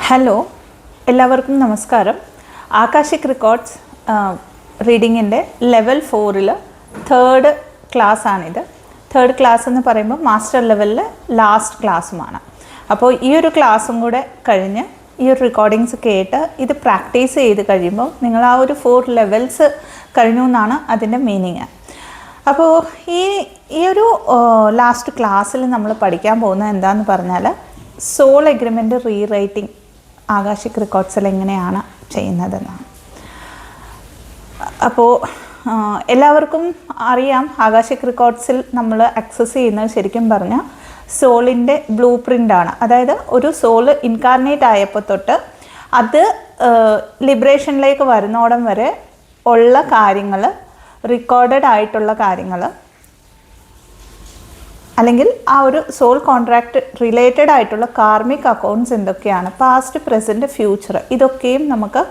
Hello, എല്ലാവർക്കും നമസ്കാരം. Akashic records റീഡിങ്ങിൻ്റെ ലെവൽ 4 തേർഡ് ക്ലാസ്സാണിത്. തേർഡ് ക്ലാസ് എന്ന് പറയുമ്പോൾ മാസ്റ്റർ ലെവലിൽ ലാസ്റ്റ് ക്ലാസ്സുമാണ്. അപ്പോൾ ഈ ഒരു ക്ലാസ്സും കൂടെ കഴിഞ്ഞ് ഈ ഒരു റെക്കോർഡിങ്സ് കേട്ട് ഇത് പ്രാക്ടീസ് ചെയ്ത് കഴിയുമ്പോൾ നിങ്ങൾ ആ ഒരു 4 ലെവൽസ് കഴിഞ്ഞു എന്നാണ് അതിൻ്റെ മീനിങ്. അപ്പോൾ ഈ ഒരു ലാസ്റ്റ് ക്ലാസ്സിൽ നമ്മൾ പഠിക്കാൻ പോകുന്നത് എന്താണെന്ന് പറഞ്ഞാൽ സോൾ എഗ്രിമെൻ്റ് റീറൈറ്റിംഗ് ആകാശിക് റെക്കോർഡ്സിൽ എങ്ങനെയാണ് ചെയ്യുന്നതെന്നാണ്. അപ്പോൾ എല്ലാവർക്കും അറിയാം, ആകാശിക് റെക്കോർഡ്സിൽ നമ്മൾ ആക്സസ് ചെയ്യുന്നത് ശരിക്കും പറഞ്ഞാൽ സോളിൻ്റെ ബ്ലൂ പ്രിൻ്റാണ്. അതായത് ഒരു സോൾ ഇൻകാർണേറ്റ് ആയപ്പോൾ തൊട്ട് അത് ലിബറേഷനിലേക്ക് വരുന്നോടം വരെ ഉള്ള കാര്യങ്ങൾ, റെക്കോർഡഡ് ആയിട്ടുള്ള കാര്യങ്ങൾ, അല്ലെങ്കിൽ ആ ഒരു സോൾ കോൺട്രാക്റ്റ് റിലേറ്റഡ് ആയിട്ടുള്ള കാർമിക് അക്കൗണ്ട്സ് എന്തൊക്കെയാണ്, പാസ്റ്റ്, പ്രസൻറ്റ്, ഫ്യൂച്ചർ, ഇതൊക്കെയും നമുക്ക്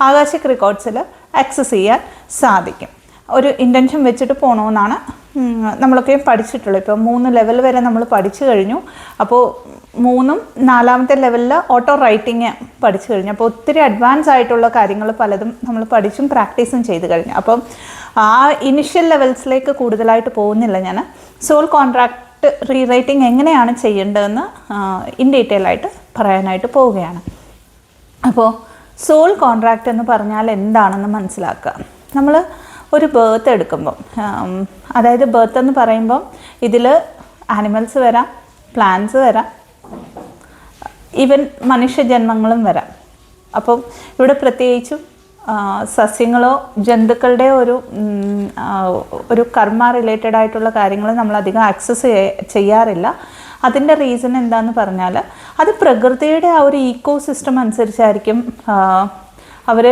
ആകാശിക് റെക്കോർഡ്സിൽ ആക്സസ് ചെയ്യാൻ സാധിക്കും. ഒരു ഇൻറ്റൻഷൻ വെച്ചിട്ട് പോകണമെന്നാണ് നമ്മളൊക്കെ പഠിച്ചിട്ടുള്ളത്. ഇപ്പോൾ 3 ലെവൽ വരെ നമ്മൾ പഠിച്ചു കഴിഞ്ഞു. അപ്പോൾ 3-ഉം 4-മത്തെ ലെവലിൽ ഓട്ടോ റൈറ്റിങ് പഠിച്ചു കഴിഞ്ഞു. അപ്പോൾ ഒത്തിരി അഡ്വാൻസ് ആയിട്ടുള്ള കാര്യങ്ങൾ പലതും നമ്മൾ പഠിച്ചും പ്രാക്ടീസും ചെയ്ത് കഴിഞ്ഞു. അപ്പം ആ ഇനിഷ്യൽ ലെവൽസിലേക്ക് കൂടുതലായിട്ട് പോകുന്നില്ല. ഞാൻ സോൾ കോൺട്രാക്റ്റ് റീറൈറ്റിംഗ് എങ്ങനെയാണ് ചെയ്യേണ്ടതെന്ന് ഇൻ ഡീറ്റെയിൽ ആയിട്ട് പറയാനായിട്ട് പോവുകയാണ്. അപ്പോൾ സോൾ കോൺട്രാക്റ്റ് എന്ന് പറഞ്ഞാൽ എന്താണെന്ന് മനസ്സിലാക്കുക. നമ്മൾ ഒരു ബർത്ത് എടുക്കുമ്പം, അതായത് ബർത്ത് എന്ന് പറയുമ്പം ഇതിൽ ആനിമൽസ് വരാം, പ്ലാന്റ്സ് വരാം, ഈവൻ മനുഷ്യജന്മങ്ങളും വരാം. അപ്പം ഇവിടെ പ്രത്യേകിച്ചും സസ്യങ്ങളോ ജന്തുക്കളുടെ ഒരു കർമ്മ റിലേറ്റഡ് ആയിട്ടുള്ള കാര്യങ്ങൾ നമ്മളധികം ആക്സസ് ചെയ്യാറില്ല. അതിൻ്റെ റീസൺ എന്താണെന്ന് പറഞ്ഞാൽ അത് പ്രകൃതിയുടെ ആ ഒരു ഈക്കോ സിസ്റ്റം അനുസരിച്ചായിരിക്കും അവർ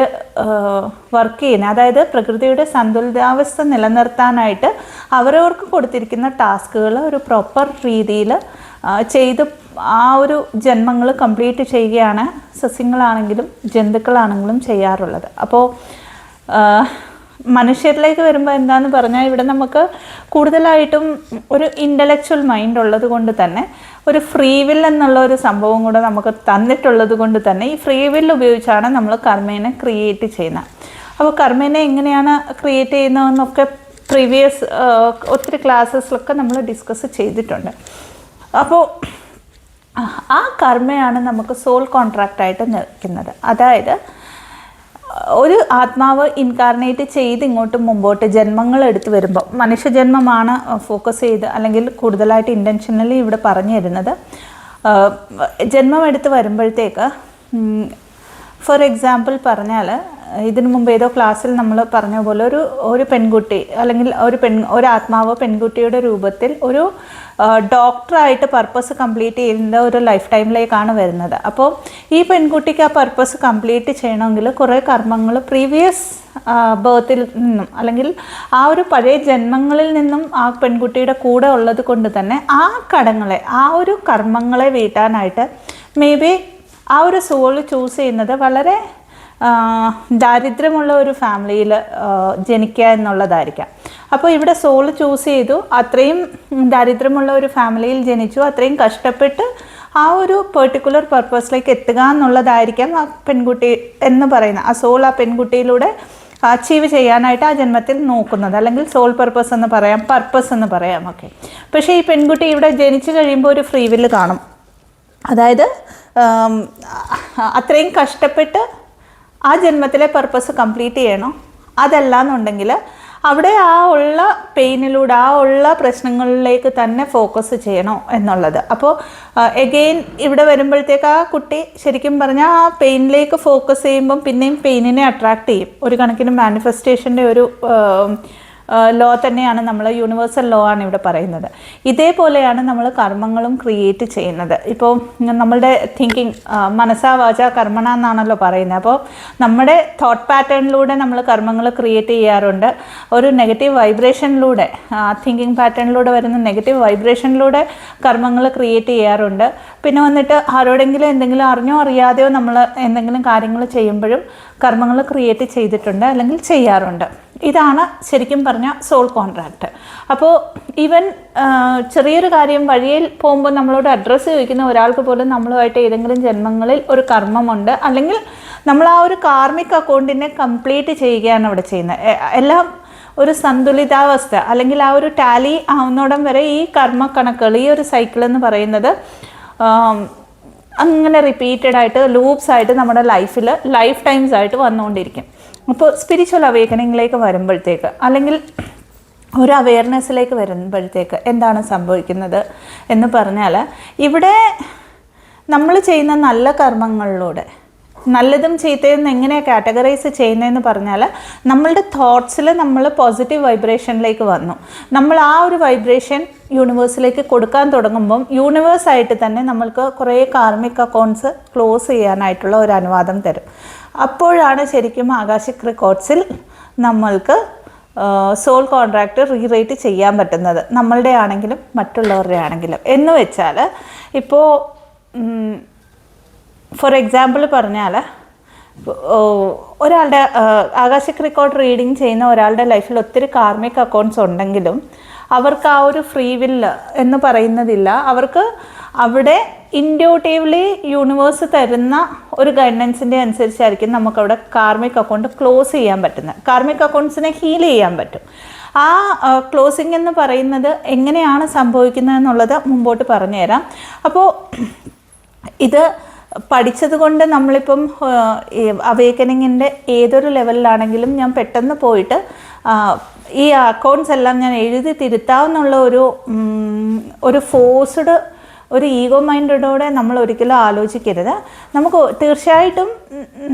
വർക്ക് ചെയ്യുന്നത്. അതായത് പ്രകൃതിയുടെ സന്തുലിതാവസ്ഥ നിലനിർത്താനായിട്ട് അവരവർക്ക് കൊടുത്തിരിക്കുന്ന ടാസ്കുകൾ ഒരു പ്രോപ്പർ രീതിയിൽ ചെയ്ത് ആ ഒരു ജന്മങ്ങൾ കംപ്ലീറ്റ് ചെയ്യുകയാണ് സസ്യങ്ങളാണെങ്കിലും ജന്തുക്കളാണെങ്കിലും ചെയ്യാറുള്ളത്. അപ്പോൾ മനുഷ്യരിലേക്ക് വരുമ്പോൾ എന്താണെന്ന് പറഞ്ഞാൽ ഇവിടെ നമുക്ക് കൂടുതലായിട്ടും ഒരു ഇൻ്റലക്ച്വൽ മൈൻഡ് ഉള്ളത് കൊണ്ട് തന്നെ ഒരു ഫ്രീ വിൽ എന്നുള്ള ഒരു സംഭവം കൂടെ നമുക്ക് തന്നിട്ടുള്ളത് കൊണ്ട് തന്നെ ഈ ഫ്രീ വിൽ ഉപയോഗിച്ചാണ് നമ്മൾ കർമ്മേനെ ക്രിയേറ്റ് ചെയ്യുന്നത്. അപ്പോൾ കർമ്മേനെ എങ്ങനെയാണ് ക്രിയേറ്റ് ചെയ്യുന്നതെന്നൊക്കെ പ്രീവിയസ് ഒത്തിരി ക്ലാസ്സസിലൊക്കെ നമ്മൾ ഡിസ്കസ് ചെയ്തിട്ടുണ്ട്. അപ്പോൾ ആ കർമ്മയാണ് നമുക്ക് സോൾ കോൺട്രാക്റ്റായിട്ട് നിൽക്കുന്നത്. അതായത് ഒരു ആത്മാവ് ഇൻകാർണേറ്റ് ചെയ്ത് ഇങ്ങോട്ട് മുമ്പോട്ട് ജന്മങ്ങൾ എടുത്ത് വരുമ്പോൾ, മനുഷ്യജന്മമാണ് ഫോക്കസ് ചെയ്ത് അല്ലെങ്കിൽ കൂടുതലായിട്ട് ഇൻറ്റൻഷനലി ഇവിടെ പറഞ്ഞു തരുന്നത്. ജന്മം എടുത്ത് വരുമ്പോഴത്തേക്ക് ഫോർ എക്സാമ്പിൾ പറഞ്ഞാൽ, ഇതിനു മുമ്പ് ഏതോ ക്ലാസ്സിൽ നമ്മൾ പറഞ്ഞ പോലെ ഒരു പെൺകുട്ടി അല്ലെങ്കിൽ ഒരു ആത്മാവ് പെൺകുട്ടിയുടെ രൂപത്തിൽ ഒരു ഡോക്ടറായിട്ട് പർപ്പസ് കംപ്ലീറ്റ് ചെയ്യുന്ന ഒരു ലൈഫ് ടൈമിലേക്കാണ് വരുന്നത്. അപ്പോൾ ഈ പെൺകുട്ടിക്ക് ആ പർപ്പസ് കംപ്ലീറ്റ് ചെയ്യണമെങ്കിൽ കുറേ കർമ്മങ്ങൾ പ്രീവിയസ് ബർത്തിൽ നിന്നും അല്ലെങ്കിൽ ആ ഒരു പഴയ ജന്മങ്ങളിൽ നിന്നും ആ പെൺകുട്ടിയുടെ കൂടെ ഉള്ളത് കൊണ്ട് തന്നെ ആ കടങ്ങളെ, ആ ഒരു കർമ്മങ്ങളെ വീട്ടാനായിട്ട് മേ ബി ആ ഒരു സോൾ ചൂസ് ചെയ്യുന്നത് വളരെ ദാരിദ്ര്യമുള്ള ഒരു ഫാമിലിയിൽ ജനിക്കുക എന്നുള്ളതായിരിക്കാം. അപ്പോൾ ഇവിടെ സോൾ ചൂസ് ചെയ്തു, അത്രയും ദാരിദ്ര്യമുള്ള ഒരു ഫാമിലിയിൽ ജനിച്ചു, അത്രയും കഷ്ടപ്പെട്ട് ആ ഒരു പെർട്ടിക്കുലർ പർപ്പസിലേക്ക് എത്തുക എന്നുള്ളതായിരിക്കാം ആ പെൺകുട്ടി എന്ന് പറയുന്നത്. ആ സോൾ ആ പെൺകുട്ടിയിലൂടെ അച്ചീവ് ചെയ്യാനായിട്ട് ആ ജന്മത്തിൽ നോക്കുന്നത്, അല്ലെങ്കിൽ സോൾ പർപ്പസ് എന്ന് പറയാം, പർപ്പസ് എന്ന് പറയാം. ഓക്കെ, പക്ഷേ ഈ പെൺകുട്ടി ഇവിടെ ജനിച്ചു കഴിയുമ്പോൾ ഒരു ഫ്രീ വില്ല് കാണും. അതായത് അത്രയും കഷ്ടപ്പെട്ട് ആ ജന്മത്തിലെ പർപ്പസ് കംപ്ലീറ്റ് ചെയ്യണം. അതല്ല എന്നുണ്ടെങ്കിൽ അവിടെ ആ ഉള്ള പെയിനിലൂടെ, ആ ഉള്ള പ്രശ്നങ്ങളിലേക്ക് തന്നെ ഫോക്കസ് ചെയ്യണോ എന്നുള്ളത്. അപ്പോൾ എഗെയിൻ ഇവിടെ വരുമ്പോഴത്തേക്ക് ആ കുട്ടി ശരിക്കും പറഞ്ഞാൽ ആ പെയിനിലേക്ക് ഫോക്കസ് ചെയ്യുമ്പം പിന്നെയും പെയിനിനെ അട്രാക്റ്റ് ചെയ്യും. ഒരു കണക്കിന് മാനിഫെസ്റ്റേഷൻ്റെ ഒരു ലോ തന്നെയാണ്, നമ്മൾ യൂണിവേഴ്സൽ ലോ ആണ് ഇവിടെ പറയുന്നത്. ഇതേപോലെയാണ് നമ്മൾ കർമ്മങ്ങളും ക്രിയേറ്റ് ചെയ്യുന്നത്. ഇപ്പോൾ നമ്മളുടെ തിങ്കിങ് മനസാ വാച കർമ്മണ എന്നാണല്ലോ പറയുന്നത്. അപ്പോൾ നമ്മുടെ തോട്ട് പാറ്റേണിലൂടെ നമ്മൾ കർമ്മങ്ങൾ ക്രിയേറ്റ് ചെയ്യാറുണ്ട്. ഒരു നെഗറ്റീവ് വൈബ്രേഷനിലൂടെ, തിങ്കിങ് പാറ്റേണിലൂടെ വരുന്ന നെഗറ്റീവ് വൈബ്രേഷനിലൂടെ കർമ്മങ്ങൾ ക്രിയേറ്റ് ചെയ്യാറുണ്ട്. പിന്നെ വന്നിട്ട് ആരോടെങ്കിലും എന്തെങ്കിലും അറിഞ്ഞോ അറിയാതെയോ നമ്മൾ എന്തെങ്കിലും കാര്യങ്ങൾ ചെയ്യുമ്പോഴും കർമ്മങ്ങൾ ക്രിയേറ്റ് ചെയ്തിട്ടുണ്ട് അല്ലെങ്കിൽ ചെയ്യാറുണ്ട്. ഇതാണ് ശരിക്കും പറഞ്ഞാൽ സോൾ കോൺട്രാക്റ്റ്. അപ്പോൾ ഈവൻ ചെറിയൊരു കാര്യം വഴിയിൽ പോകുമ്പോൾ നമ്മളോട് അഡ്രസ്സ് ചോദിക്കുന്ന ഒരാൾക്ക് പോലും നമ്മളുമായിട്ട് ഏതെങ്കിലും ജന്മങ്ങളിൽ ഒരു കർമ്മമുണ്ട്, അല്ലെങ്കിൽ നമ്മൾ ആ ഒരു കാർമിക് അക്കൗണ്ടിനെ കംപ്ലീറ്റ് ചെയ്യുകയാണ് അവിടെ ചെയ്യുന്നത്. എല്ലാം ഒരു സന്തുലിതാവസ്ഥ അല്ലെങ്കിൽ ആ ഒരു ടാലി ആവുന്നോടം വരെ ഈ കർമ്മ കണക്കുകൾ, ഈ ഒരു സൈക്കിൾ എന്ന് പറയുന്നത് അങ്ങനെ റിപ്പീറ്റഡ് ആയിട്ട് ലൂപ്സ് ആയിട്ട് നമ്മുടെ ലൈഫിൽ ലൈഫ് ടൈംസ് ആയിട്ട് വന്നുകൊണ്ടിരിക്കും. അപ്പോൾ സ്പിരിച്വൽ അവേക്കനിങ്ങിലേക്ക് വരുമ്പോഴത്തേക്ക് അല്ലെങ്കിൽ ഒരു അവെയർനെസ്സിലേക്ക് വരുമ്പോഴത്തേക്ക് എന്താണ് സംഭവിക്കുന്നത് എന്ന് പറഞ്ഞാൽ, ഇവിടെ നമ്മൾ ചെയ്യുന്ന നല്ല കർമ്മങ്ങളിലൂടെ, നല്ലതും ചീത്തയും എങ്ങനെയാണ് കാറ്റഗറൈസ് ചെയ്യുന്നതെന്ന് പറഞ്ഞാൽ, നമ്മളുടെ തോട്ട്സിൽ നമ്മൾ പോസിറ്റീവ് വൈബ്രേഷനിലേക്ക് വന്നു. നമ്മൾ ആ ഒരു വൈബ്രേഷൻ യൂണിവേഴ്സിലേക്ക് കൊടുക്കാൻ തുടങ്ങുമ്പം യൂണിവേഴ്സായിട്ട് തന്നെ നമ്മൾക്ക് കുറേ കാർമിക് അക്കൗണ്ട്സ് ക്ലോസ് ചെയ്യാനായിട്ടുള്ള ഒരു അനുവാദം തരും. അപ്പോഴാണ് ശരിക്കും ആകാശിക് റെക്കോർഡ്സിൽ നമ്മൾക്ക് സോൾ കോൺട്രാക്റ്റ് റീറൈറ്റ് ചെയ്യാൻ പറ്റുന്നത്, നമ്മളുടെ ആണെങ്കിലും മറ്റുള്ളവരുടെ ആണെങ്കിലും. എന്ന് വെച്ചാൽ ഇപ്പോൾ ഫോർ എക്സാമ്പിൾ പറഞ്ഞാൽ, ഒരാളുടെ ആകാശിക് റെക്കോർഡ് റീഡിങ് ചെയ്യുന്ന ഒരാളുടെ ലൈഫിൽ ഒത്തിരി കാർമിക് അക്കൗണ്ട്സ് ഉണ്ടെങ്കിലും അവർക്ക് ആ ഒരു ഫ്രീ വില്ല് എന്ന് പറയുന്നതില്ല. അവർക്ക് അവിടെ ഇൻഡ്യൂട്ടീവ്ലി യൂണിവേഴ്സ് തരുന്ന ഒരു ഗൈഡൻസിൻ്റെ അനുസരിച്ചായിരിക്കും നമുക്കവിടെ കാർമിക് അക്കൗണ്ട് ക്ലോസ് ചെയ്യാൻ പറ്റുന്നത്. കാർമിക് അക്കൗണ്ട്സിനെ ഹീൽ ചെയ്യാൻ പറ്റും. ആ ക്ലോസിംഗ് എന്ന് പറയുന്നത് എങ്ങനെയാണ് സംഭവിക്കുന്നത് എന്നുള്ളത് മുമ്പോട്ട് പറഞ്ഞുതരാം. അപ്പോൾ ഇത് പഠിച്ചത് കൊണ്ട് നമ്മളിപ്പം അവേക്കനിങ്ങിൻ്റെ ഏതൊരു ലെവലിലാണെങ്കിലും ഞാൻ പെട്ടെന്ന് പോയിട്ട് ഈ അക്കൗണ്ട്സ് എല്ലാം ഞാൻ എഴുതി തിരുത്താവുന്നുള്ള ഒരു ഫോഴ്സ്ഡ് ഒരു ഈഗോ മൈൻഡോടെ നമ്മൾ ഒരിക്കലും ആലോചിക്കരുത്. നമുക്ക് തീർച്ചയായിട്ടും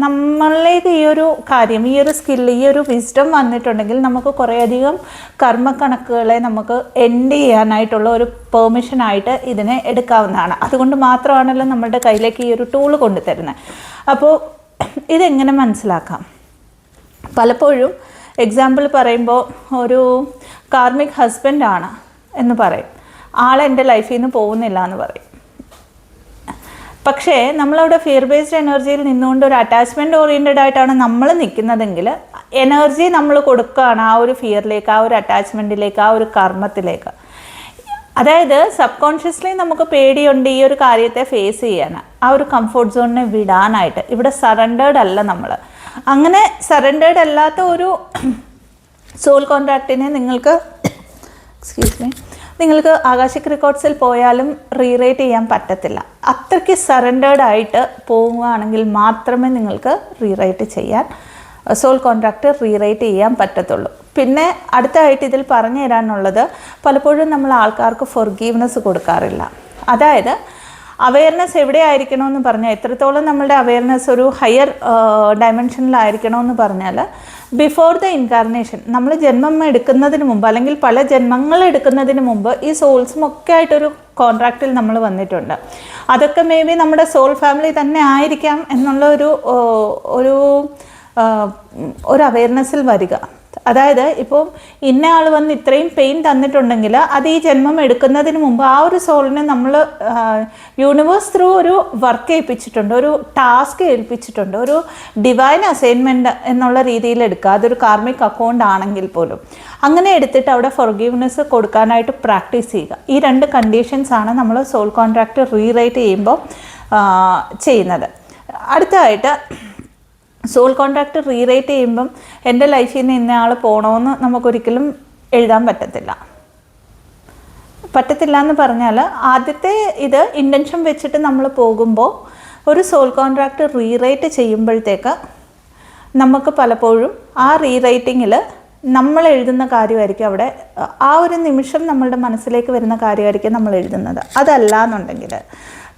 നമ്മളിലേക്ക് ഈ ഒരു കാര്യം, ഈ ഒരു സ്കില്ല്, ഈ ഒരു വിസ്ഡം വന്നിട്ടുണ്ടെങ്കിൽ നമുക്ക് കുറേയധികം കർമ്മക്കണക്കുകളെ നമുക്ക് എൻഡ് ചെയ്യാനായിട്ടുള്ള ഒരു പെർമിഷനായിട്ട് ഇതിനെ എടുക്കാവുന്നതാണ്. അതുകൊണ്ട് മാത്രമാണല്ലോ നമ്മളുടെ കയ്യിലേക്ക് ഈ ഒരു ടൂൾ കൊണ്ടുതരുന്നത്. അപ്പോൾ ഇതെങ്ങനെ മനസ്സിലാക്കാം? പലപ്പോഴും എക്സാമ്പിൾ പറയുമ്പോൾ, ഒരു കാർമിക് ഹസ്ബൻഡാണ് എന്ന് പറയും, ആളെൻ്റെ ലൈഫിൽ നിന്ന് പോകുന്നില്ല എന്ന് പറയും. പക്ഷേ നമ്മളവിടെ ഫിയർ ബേസ്ഡ് എനർജിയിൽ നിന്നുകൊണ്ട് ഒരു അറ്റാച്ച്മെൻറ്റ് ഓറിയൻറ്റഡ് ആയിട്ടാണ് നമ്മൾ നിൽക്കുന്നതെങ്കിൽ എനർജി നമ്മൾ കൊടുക്കുകയാണ് ആ ഒരു ഫിയറിലേക്ക്, ആ ഒരു അറ്റാച്ച്മെൻറ്റിലേക്ക്, ആ ഒരു കർമ്മത്തിലേക്ക്. അതായത് സബ് കോൺഷ്യസ്ലി നമുക്ക് പേടിയുണ്ട് ഈ ഒരു കാര്യത്തെ ഫേസ് ചെയ്യാൻ, ആ ഒരു കംഫോർട്ട് സോണിനെ വിടാനായിട്ട്. ഇവിടെ സറണ്ടേർഡ് അല്ല നമ്മൾ. അങ്ങനെ സറണ്ടേർഡ് അല്ലാത്ത ഒരു സോൾ കോൺട്രാക്റ്റിനെ നിങ്ങൾക്ക് ആകാശിക് റെക്കോർഡ്സിൽ പോയാലും റീറൈറ്റ് ചെയ്യാൻ പറ്റത്തില്ല. അത്രയ്ക്ക് സറണ്ടേർഡ് ആയിട്ട് പോവുകയാണെങ്കിൽ മാത്രമേ നിങ്ങൾക്ക് റീറൈറ്റ് ചെയ്യാൻ, സോൾ കോൺട്രാക്റ്റ് റീറൈറ്റ് ചെയ്യാൻ പറ്റത്തുള്ളൂ. പിന്നെ അടുത്തായിട്ട് ഇതിൽ പറഞ്ഞു തരാനുള്ളത്, പലപ്പോഴും നമ്മൾ ആൾക്കാർക്ക് ഫൊർഗീവ്നെസ് കൊടുക്കാറില്ല. അതായത് അവെയർനെസ് എവിടെയായിരിക്കണമെന്ന് പറഞ്ഞാൽ, എത്രത്തോളം നമ്മളുടെ അവെയർനെസ് ഒരു ഹയർ ഡയമെൻഷനിലായിരിക്കണമെന്ന് പറഞ്ഞാൽ, ബിഫോർ ദ ഇൻകാർണേഷൻ, നമ്മൾ ജന്മം എടുക്കുന്നതിന് മുമ്പ് അല്ലെങ്കിൽ പല ജന്മങ്ങൾ എടുക്കുന്നതിന് മുമ്പ് ഈ സോൾസും ഒക്കെ ആയിട്ടൊരു കോൺട്രാക്റ്റിൽ നമ്മൾ വന്നിട്ടുണ്ട്. അതൊക്കെ മേ ബി നമ്മുടെ സോൾ ഫാമിലി തന്നെ ആയിരിക്കാം എന്നുള്ള ഒരു അവെയർനെസ്സിൽ വരിക. അതായത് ഇപ്പോൾ ഇന്ന ആൾ വന്ന് ഇത്രയും പെയിൻ തന്നിട്ടുണ്ടെങ്കിൽ അത് ഈ ജന്മം എടുക്കുന്നതിന് മുമ്പ് ആ ഒരു സോളിനെ നമ്മൾ യൂണിവേഴ്സ് ത്രൂ ഒരു വർക്ക് ഏൽപ്പിച്ചിട്ടുണ്ട്, ഒരു ടാസ്ക് ഏൽപ്പിച്ചിട്ടുണ്ട്, ഒരു ഡിവൈൻ അസൈൻമെൻറ്റ് എന്നുള്ള രീതിയിൽ എടുക്കുക. അതൊരു കാർമിക് അക്കൗണ്ട് ആണെങ്കിൽ പോലും അങ്ങനെ എടുത്തിട്ട് അവിടെ ഫൊർഗീവ്നെസ് കൊടുക്കാനായിട്ട് പ്രാക്ടീസ് ചെയ്യുക. ഈ രണ്ട് കണ്ടീഷൻസാണ് നമ്മൾ സോൾ കോൺട്രാക്റ്റ് റീറൈറ്റ് ചെയ്യുമ്പോൾ ചെയ്യുന്നത്. അടുത്തതായിട്ട് സോൾ കോൺട്രാക്റ്റ് റീറൈറ്റ് ചെയ്യുമ്പം എൻ്റെ ലൈഫിൽ നിന്ന് ഇന്നയാൾ പോകണമെന്ന് നമുക്കൊരിക്കലും എഴുതാൻ പറ്റത്തില്ല എന്ന് പറഞ്ഞാൽ, ആദ്യത്തെ ഇത് ഇൻറ്റൻഷൻ വെച്ചിട്ട് നമ്മൾ പോകുമ്പോൾ ഒരു സോൾ കോൺട്രാക്റ്റ് റീറൈറ്റ് ചെയ്യുമ്പോഴത്തേക്ക് നമുക്ക് പലപ്പോഴും ആ റീറൈറ്റിങ്ങിൽ നമ്മൾ എഴുതുന്ന കാര്യമായിരിക്കും അവിടെ ആ ഒരു നിമിഷം നമ്മളുടെ മനസ്സിലേക്ക് വരുന്ന കാര്യമായിരിക്കും നമ്മൾ എഴുതുന്നത്. അതല്ല എന്നുണ്ടെങ്കിൽ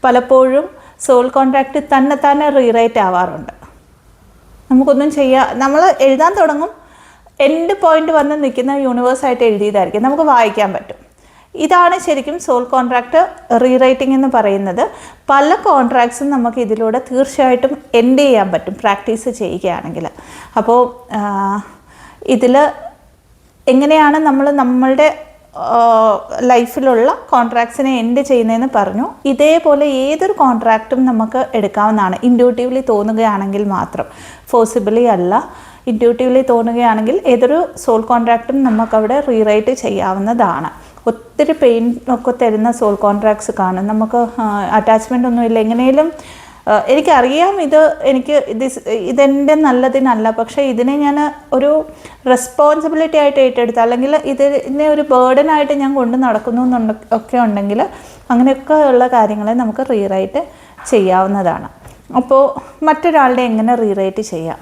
പലപ്പോഴും സോൾ കോൺട്രാക്റ്റ് തന്നെ റീറൈറ്റ് ആവാറുണ്ട്. നമുക്കൊന്നും നമ്മൾ എഴുതാൻ തുടങ്ങും, എൻഡ് പോയിന്റ് വന്ന് നിൽക്കുന്ന യൂണിവേഴ്സായിട്ട് എഴുതിയതായിരിക്കും, നമുക്ക് വായിക്കാൻ പറ്റും. ഇതാണ് ശരിക്കും സോൾ കോൺട്രാക്റ്റ് റീറൈറ്റിംഗ് എന്ന് പറയുന്നത്. പല കോൺട്രാക്ട്സും നമുക്ക് ഇതിലൂടെ തീർച്ചയായിട്ടും എൻഡ് ചെയ്യാൻ പറ്റും പ്രാക്ടീസ് ചെയ്യുകയാണെങ്കിൽ. അപ്പോൾ ഇതിൽ എങ്ങനെയാണ് നമ്മളുടെ ലൈഫിലുള്ള കോൺട്രാക്ട്സിനെ എൻഡ് ചെയ്യുന്നതെന്ന് പറഞ്ഞു. ഇതേപോലെ ഏതൊരു കോൺട്രാക്റ്റും നമുക്ക് എടുക്കാവുന്നതാണ്, ഇൻഡ്യൂട്ടീവ്ലി തോന്നുകയാണെങ്കിൽ മാത്രം, ഫോഴ്സിബിളി അല്ല. ഇൻറ്റ്യൂട്ടീവ്ലി തോന്നുകയാണെങ്കിൽ ഏതൊരു സോൾ കോൺട്രാക്റ്റും നമുക്കവിടെ റീറൈറ്റ് ചെയ്യാവുന്നതാണ്. ഒത്തിരി പെയിൻ ഒക്കെ തരുന്ന സോൾ കോൺട്രാക്ട്സ് കാണും. നമുക്ക് അറ്റാച്ച്മെൻ്റ് ഒന്നുമില്ല, എങ്ങനെയും എനിക്കറിയാം ഇതെൻ്റെ നല്ലതിനല്ല, പക്ഷേ ഇതിനെ ഞാൻ ഒരു റെസ്പോൺസിബിലിറ്റി ആയിട്ട് ഏറ്റെടുത്ത്, അല്ലെങ്കിൽ ഇതിനെ ഒരു ബേർഡനായിട്ട് ഞാൻ കൊണ്ട് നടക്കുന്നു ഒക്കെ ഉണ്ടെങ്കിൽ അങ്ങനെയൊക്കെ ഉള്ള കാര്യങ്ങളെ നമുക്ക് റീറൈറ്റ് ചെയ്യാവുന്നതാണ്. അപ്പോൾ മറ്റൊരാളുടെ എങ്ങനെ റീറൈറ്റ് ചെയ്യാം?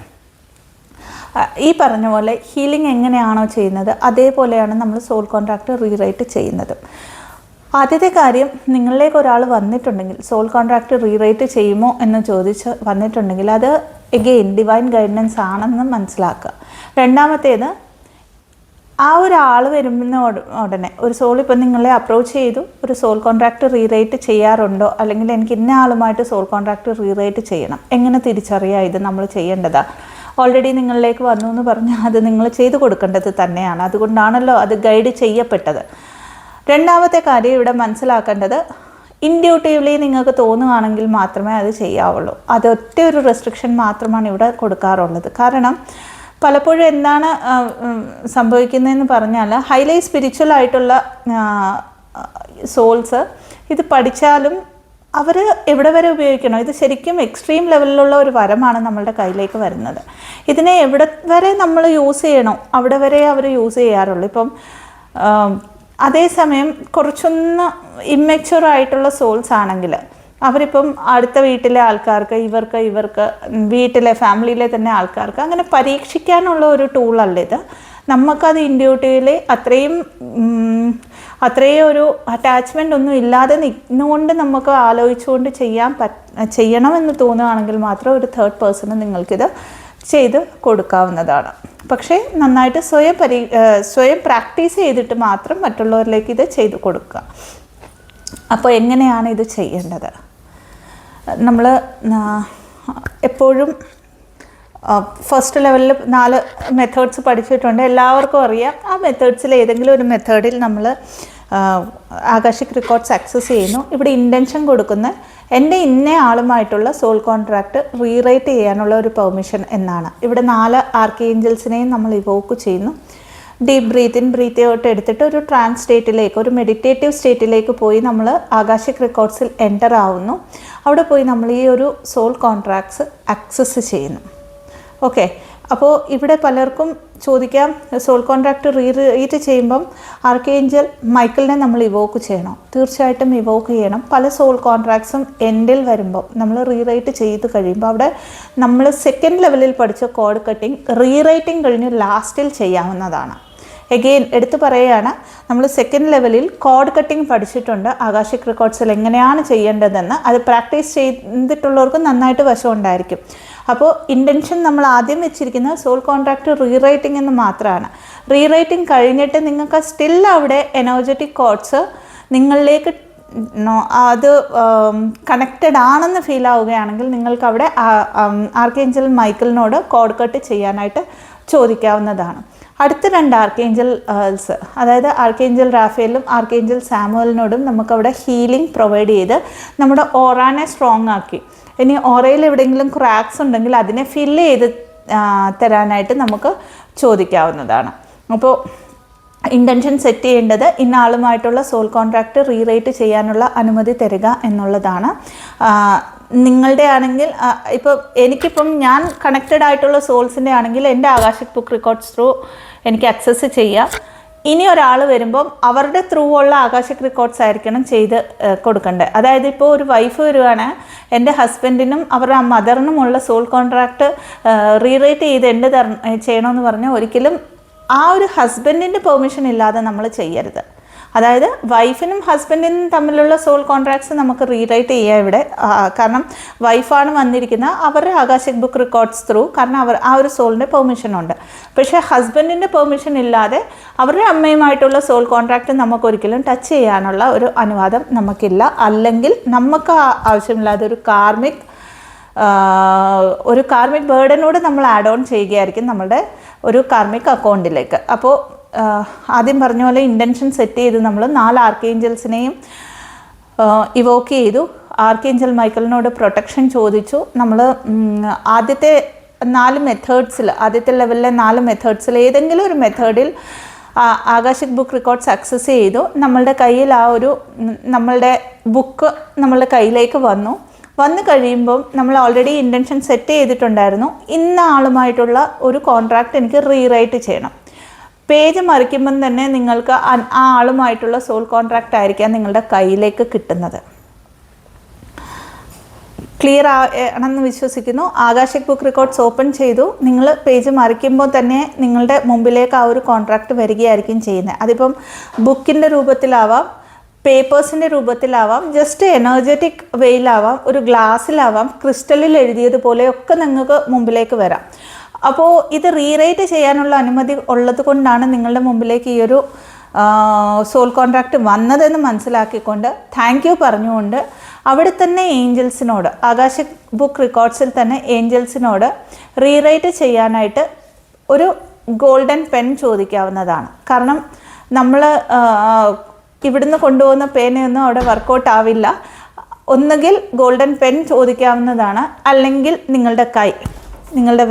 ഈ പറഞ്ഞ പോലെ ഹീലിംഗ് എങ്ങനെയാണോ ചെയ്യുന്നത് അതേപോലെയാണ് നമ്മൾ സോൾ കോൺട്രാക്റ്റ് റീറൈറ്റ് ചെയ്യുന്നത്. ആദ്യത്തെ കാര്യം, നിങ്ങളിലേക്ക് ഒരാൾ വന്നിട്ടുണ്ടെങ്കിൽ സോൾ കോൺട്രാക്റ്റ് റീറൈറ്റ് ചെയ്യുമോ എന്ന് ചോദിച്ച് വന്നിട്ടുണ്ടെങ്കിൽ അത് എഗെയിൻ ഡിവൈൻ ഗൈഡൻസ് ആണെന്ന് മനസ്സിലാക്കുക. രണ്ടാമത്തേത്, ആ ഒരാൾ വരുന്ന ഉടനെ ഒരു സോൾ ഇപ്പം നിങ്ങളെ അപ്രോച്ച് ചെയ്തു, ഒരു സോൾ കോൺട്രാക്റ്റ് റീറൈറ്റ് ചെയ്യാറുണ്ടോ, അല്ലെങ്കിൽ എനിക്ക് ഇന്ന ആളുമായിട്ട് സോൾ കോൺട്രാക്റ്റ് റീറൈറ്റ് ചെയ്യണം, എങ്ങനെ തിരിച്ചറിയാം ഇത് നമ്മൾ ചെയ്യേണ്ടതാ? ഓൾറെഡി നിങ്ങളിലേക്ക് വന്നു എന്ന് പറഞ്ഞാൽ അത് നിങ്ങൾ ചെയ്തു കൊടുക്കേണ്ടത് തന്നെയാണ്. അതുകൊണ്ടാണല്ലോ അത് ഗൈഡ് ചെയ്യപ്പെട്ടത്. രണ്ടാമത്തെ കാര്യം ഇവിടെ മനസ്സിലാക്കേണ്ടത്, ഇൻറ്റ്യൂട്ടീവ്ലി നിങ്ങൾക്ക് തോന്നുകയാണെങ്കിൽ മാത്രമേ അത് ചെയ്യാവുള്ളൂ. അത് ഒറ്റ ഒരു റെസ്ട്രിക്ഷൻ മാത്രമാണ് ഇവിടെ കൊടുക്കാറുള്ളത്. കാരണം പലപ്പോഴും എന്താണ് സംഭവിക്കുന്നതെന്ന് പറഞ്ഞാൽ, ഹൈലി സ്പിരിച്വൽ ആയിട്ടുള്ള സോൾസ് ഇത് പഠിച്ചാലും അവർ എവിടെ വരെ ഉപയോഗിക്കണോ, ഇത് ശരിക്കും എക്സ്ട്രീം ലെവലിലുള്ള ഒരു വരമാണ് നമ്മളുടെ കയ്യിലേക്ക് വരുന്നത്. ഇതിനെ എവിടെ വരെ നമ്മൾ യൂസ് ചെയ്യണോ അവിടെ വരെ അവർ യൂസ് ചെയ്യാറുള്ളൂ. ഇപ്പം അതേസമയം കുറച്ചൊന്ന് ഇമ്മെച്യൂർ ആയിട്ടുള്ള സോൾസ് ആണെങ്കിൽ അവരിപ്പം അടുത്ത വീട്ടിലെ ആൾക്കാർക്ക്, ഇവർക്ക് വീട്ടിലെ ഫാമിലിയിലെ തന്നെ ആൾക്കാർക്ക് അങ്ങനെ പരീക്ഷിക്കാനുള്ള ഒരു ടൂളല്ല ഇത്. നമുക്കത് ഇൻറ്റ്യൂട്ടീവ്ലി അത്രയും ഒരു അറ്റാച്ച്മെൻ്റ് ഒന്നും ഇല്ലാതെ നിന്നുകൊണ്ട് നമുക്ക് ആലോചിച്ചുകൊണ്ട് ചെയ്യണമെന്ന് തോന്നുകയാണെങ്കിൽ മാത്രം ഒരു തേർഡ് പേഴ്സണ് നിങ്ങൾക്കിത് ചെയ്ത് കൊടുക്കാവുന്നതാണ്. പക്ഷേ നന്നായിട്ട് സ്വയം പ്രാക്ടീസ് ചെയ്തിട്ട് മാത്രം മറ്റുള്ളവരിലേക്ക് ഇത് ചെയ്ത് കൊടുക്കുക. അപ്പോൾ എങ്ങനെയാണ് ഇത് ചെയ്യേണ്ടത്? നമ്മൾ എപ്പോഴും ഫസ്റ്റ് ലെവലിൽ 4 മെത്തേഡ്സ് പഠിച്ചിട്ടുണ്ട്, എല്ലാവർക്കും അറിയാം. ആ മെത്തേഡ്സിൽ ഏതെങ്കിലും ഒരു മെത്തേഡിൽ നമ്മൾ ആകാശിക് റെക്കോർഡ്സ് ആക്സസ് ചെയ്യുന്നു. ഇവിടെ ഇൻറ്റൻഷൻ കൊടുക്കുന്ന എൻ്റെ ഇന്ന ആളുമായിട്ടുള്ള സോൾ കോൺട്രാക്റ്റ് റീറൈറ്റ് ചെയ്യാനുള്ള ഒരു പെർമിഷൻ എന്നാണ്. ഇവിടെ 4 ആർക്കേഞ്ചൽസിനെയും നമ്മൾ ഇവോക്ക് ചെയ്യുന്നു. Deep breathe in breathe out എടുത്തിട്ട് ഒരു ട്രാൻസ് സ്റ്റേറ്റിലേക്ക്, ഒരു മെഡിറ്റേറ്റീവ് സ്റ്റേറ്റിലേക്ക് പോയി നമ്മൾ ആകാശിക് റെക്കോർഡ്സിൽ എൻ്റർ ആവുന്നു. അവിടെ പോയി നമ്മൾ ഈ ഒരു സോൾ കോൺട്രാക്ട്സ് ആക്സസ് ചെയ്യുന്നു. ഓക്കെ, അപ്പോൾ ഇവിടെ പലർക്കും ചോദിക്കാം, സോൾ കോൺട്രാക്റ്റ് റീറൈറ്റ് ചെയ്യുമ്പം ആർക്കേഞ്ചൽ മൈക്കിളിനെ നമ്മൾ ഇവോക്ക് ചെയ്യണോ? തീർച്ചയായിട്ടും ഇവോക്ക് ചെയ്യണം. പല സോൾ കോൺട്രാക്ട്സും എൻഡിൽ വരുമ്പം നമ്മൾ റീറൈറ്റ് ചെയ്ത് കഴിയുമ്പോൾ അവിടെ നമ്മൾ സെക്കൻഡ് ലെവലിൽ പഠിച്ച കോഡ് കട്ടിങ് റീറൈറ്റിംഗ് കഴിഞ്ഞ് ലാസ്റ്റിൽ ചെയ്യാവുന്നതാണ്. എഗെയിൻ എടുത്തു പറയുകയാണ്, നമ്മൾ സെക്കൻഡ് ലെവലിൽ കോഡ് കട്ടിങ് പഠിച്ചിട്ടുണ്ട് ആകാശിക് റെക്കോർഡ്സിൽ എങ്ങനെയാണ് ചെയ്യേണ്ടതെന്ന്. അത് പ്രാക്ടീസ് ചെയ്തിട്ടുള്ളവർക്ക് നന്നായിട്ട് വശമുണ്ടായിരിക്കും. അപ്പോൾ ഇൻറ്റൻഷൻ നമ്മൾ ആദ്യം വെച്ചിരിക്കുന്നത് സോൾ കോൺട്രാക്റ്റ് റീറൈറ്റിംഗ് എന്ന് മാത്രമാണ്. റീറൈറ്റിംഗ് കഴിഞ്ഞിട്ട് നിങ്ങൾക്ക് സ്റ്റിൽ അവിടെ എനർജറ്റിക് കോഡ്സ് നിങ്ങളിലേക്ക് അത് കണക്റ്റഡ് ആണെന്ന് ഫീൽ ആവുകയാണെങ്കിൽ നിങ്ങൾക്ക് അവിടെ ആർക്കേഞ്ചൽ മൈക്കിളിനോട് കോഡ് കട്ട് ചെയ്യാനായിട്ട് ചോദിക്കാവുന്നതാണ്. അടുത്ത 2 ആർക്കേഞ്ചൽസ്, അതായത് ആർക്കേഞ്ചൽ റാഫേലും ആർക്കേഞ്ചൽ സാമുവലിനോടും നമുക്കവിടെ ഹീലിംഗ് പ്രൊവൈഡ് ചെയ്ത് നമ്മുടെ ഓറാനെ സ്ട്രോങ് ആക്കി. ഇനി ഓറയിൽ എവിടെയെങ്കിലും ക്രാക്സ് ഉണ്ടെങ്കിൽ അതിനെ ഫില്ല് ചെയ്ത് തരാനായിട്ട് നമുക്ക് ചോദിക്കാവുന്നതാണ്. അപ്പോൾ ഇൻറ്റൻഷൻ സെറ്റ് ചെയ്യേണ്ടത് ഇന്ന ആളുമായിട്ടുള്ള സോൾ കോൺട്രാക്റ്റ് റീറൈറ്റ് ചെയ്യാനുള്ള അനുമതി തരിക എന്നുള്ളതാണ്. നിങ്ങളുടെ ആണെങ്കിൽ ഇപ്പോൾ എനിക്കിപ്പം ഞാൻ കണക്റ്റഡ് ആയിട്ടുള്ള സോൾസിൻ്റെ ആണെങ്കിൽ എൻ്റെ ആകാശിക് ബുക്ക് റെക്കോർഡ്സ് ത്രൂ എനിക്ക് ആക്സസ് ചെയ്യാം. ഇനി ഒരാൾ വരുമ്പം അവരുടെ ത്രൂ ഉള്ള ആകാശിക് റെക്കോർഡ്സ് ആയിരിക്കണം ചെയ്ത് കൊടുക്കേണ്ടത്. അതായത് ഇപ്പോൾ ഒരു വൈഫ് വരുവാണ്, എൻ്റെ ഹസ്ബൻഡിനും അവരുടെ മദറിനുമുള്ള സോൾ കോൺട്രാക്റ്റ് റീറൈറ്റ് ചെയ്ത് എൻ്റെ ചെയ്യണമെന്ന് പറഞ്ഞാൽ ഒരിക്കലും ആ ഒരു ഹസ്ബൻഡിൻ്റെ പെർമിഷൻ ഇല്ലാതെ നമ്മൾ ചെയ്യരുത്. അതായത് വൈഫിനും ഹസ്ബൻഡിനും തമ്മിലുള്ള സോൾ കോൺട്രാക്ട്സ് നമുക്ക് റീറൈറ്റ് ചെയ്യാം ഇവിടെ. കാരണം വൈഫാണ് വന്നിരിക്കുന്നത്, അവരുടെ ആകാശിക് ബുക്ക് റെക്കോർഡ്സ് ത്രൂ, കാരണം ആ ഒരു സോളിൻ്റെ പെർമിഷൻ ഉണ്ട്. പക്ഷേ ഹസ്ബൻഡിൻ്റെ പെർമിഷൻ ഇല്ലാതെ അവരുടെ അമ്മയുമായിട്ടുള്ള സോൾ കോൺട്രാക്റ്റ് നമുക്കൊരിക്കലും ടച്ച് ചെയ്യാനുള്ള ഒരു അനുവാദം നമുക്കില്ല. അല്ലെങ്കിൽ നമുക്ക് ആവശ്യമില്ലാതെ ഒരു കാർമിക് ബേർഡനോട് നമ്മൾ ആഡ് ഓൺ ചെയ്യുകയായിരിക്കും നമ്മുടെ ഒരു കാർമിക് അക്കൗണ്ടിലേക്ക്. അപ്പോൾ ആദ്യം പറഞ്ഞ പോലെ ഇൻറ്റൻഷൻ സെറ്റ് ചെയ്ത് നമ്മൾ 4 ആർക്കേഞ്ചൽസിനെയും ഇവോക്ക് ചെയ്തു. ആർക്കേഞ്ചൽ മൈക്കിളിനോട് പ്രൊട്ടക്ഷൻ ചോദിച്ചു. നമ്മൾ ആദ്യത്തെ 4 മെത്തേഡ്സിൽ, ആദ്യത്തെ ലെവലിലെ 4 മെത്തേഡ്സിൽ ഏതെങ്കിലും ഒരു മെത്തേഡിൽ ആകാശിക് ബുക്ക് റെക്കോർഡ്സ് ആക്സസ് ചെയ്തു. നമ്മളുടെ കയ്യിൽ നമ്മളുടെ ബുക്ക് നമ്മളുടെ കയ്യിലേക്ക് വന്നു കഴിയുമ്പം നമ്മൾ ഓൾറെഡി ഇൻറ്റൻഷൻ സെറ്റ് ചെയ്തിട്ടുണ്ടായിരുന്നു, ഇന്ന ആളുമായിട്ടുള്ള ഒരു കോൺട്രാക്റ്റ് എനിക്ക് റീറൈറ്റ് ചെയ്യണം. പേജ് മറിക്കുമ്പം തന്നെ നിങ്ങൾക്ക് ആ ആളുമായിട്ടുള്ള സോൾ കോൺട്രാക്റ്റ് ആയിരിക്കാം നിങ്ങളുടെ കയ്യിലേക്ക് കിട്ടുന്നത്. ക്ലിയർ ആണെന്ന് വിശ്വസിക്കുന്നു. ആകാശിക് ബുക്ക് റെക്കോർഡ്സ് ഓപ്പൺ ചെയ്തു. നിങ്ങൾ പേജ് മറിക്കുമ്പോൾ തന്നെ നിങ്ങളുടെ മുമ്പിലേക്ക് ആ ഒരു കോൺട്രാക്റ്റ് വരികയായിരിക്കും ചെയ്യുന്നത്. അതിപ്പം ബുക്കിൻ്റെ രൂപത്തിലാവാം, പേപ്പേഴ്സിൻ്റെ രൂപത്തിലാവാം, ജസ്റ്റ് എനർജറ്റിക് വെയിലാവാം, ഒരു ഗ്ലാസ്സിലാവാം, ക്രിസ്റ്റലിൽ എഴുതിയതുപോലെയൊക്കെ നിങ്ങൾക്ക് മുമ്പിലേക്ക് വരാം. അപ്പോൾ ഇത് റീറൈറ്റ് ചെയ്യാനുള്ള അനുമതി ഉള്ളത് കൊണ്ടാണ് നിങ്ങളുടെ മുമ്പിലേക്ക് ഈ ഒരു സോൾ കോൺട്രാക്റ്റ് വന്നതെന്ന് മനസ്സിലാക്കിക്കൊണ്ട് താങ്ക് യു പറഞ്ഞുകൊണ്ട് അവിടെ തന്നെ ഏഞ്ചൽസിനോട്, ആകാശിക് ബുക്ക് റെക്കോർഡ്സിൽ തന്നെ ഏഞ്ചൽസിനോട് റീറൈറ്റ് ചെയ്യാനായിട്ട് ഒരു ഗോൾഡൻ പെൻ ചോദിക്കാവുന്നതാണ്. കാരണം നമ്മൾ ഇവിടുന്ന് കൊണ്ടുപോകുന്ന പേനയൊന്നും അവിടെ വർക്കൗട്ട് ആവില്ല. ഒന്നുകിൽ ഗോൾഡൻ പെൻ ചോദിക്കാവുന്നതാണ്, അല്ലെങ്കിൽ നിങ്ങളുടെ കൈ, നിങ്ങളുടെ